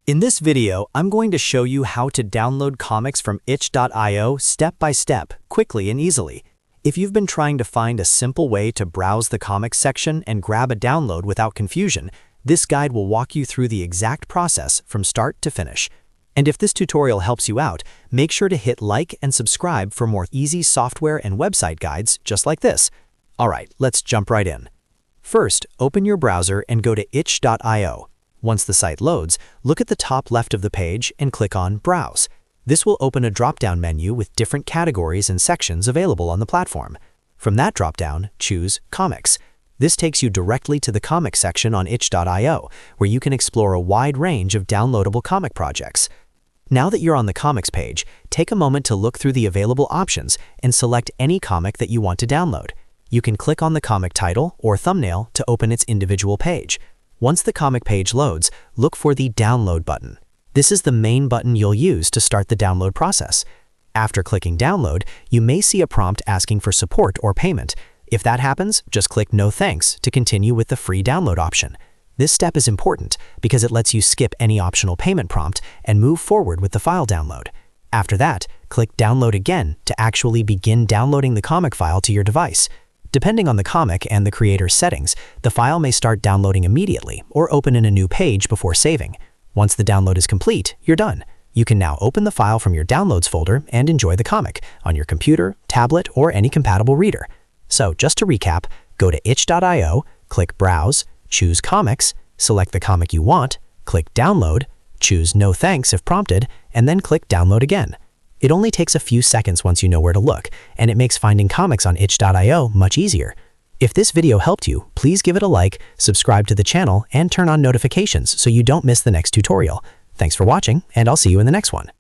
In this video, I'm going to show you how to download comics from itch.io step by step, quickly and easily. If you've been trying to find a simple way to browse the comics section and grab a download without confusion, this guide will walk you through the exact process from start to finish. And if this tutorial helps you out, make sure to hit like and subscribe for more easy software and website guides just like this. Alright, let's jump right in. First, open your browser and go to itch.io. Once the site loads, look at the top left of the page and click on Browse. This will open a drop-down menu with different categories and sections available on the platform. From that drop-down, choose Comics. This takes you directly to the comics section on itch.io, where you can explore a wide range of downloadable comic projects. Now that you're on the comics page, take a moment to look through the available options and select any comic that you want to download. You can click on the comic title or thumbnail to open its individual page. Once the comic page loads, look for the Download button. This is the main button you'll use to start the download process. After clicking Download, you may see a prompt asking for support or payment. If that happens, just click No Thanks to continue with the free download option. This step is important because it lets you skip any optional payment prompt and move forward with the file download. After that, click Download again to actually begin downloading the comic file to your device. Depending on the comic and the creator's settings, the file may start downloading immediately or open in a new page before saving. Once the download is complete, you're done. You can now open the file from your Downloads folder and enjoy the comic on your computer, tablet, or any compatible reader. So just to recap, go to itch.io, click Browse, choose Comics, select the comic you want, click Download, choose No Thanks if prompted, and then click Download again. It only takes a few seconds once you know where to look, and it makes finding comics on itch.io much easier. If this video helped you, please give it a like, subscribe to the channel, and turn on notifications so you don't miss the next tutorial. Thanks for watching, and I'll see you in the next one.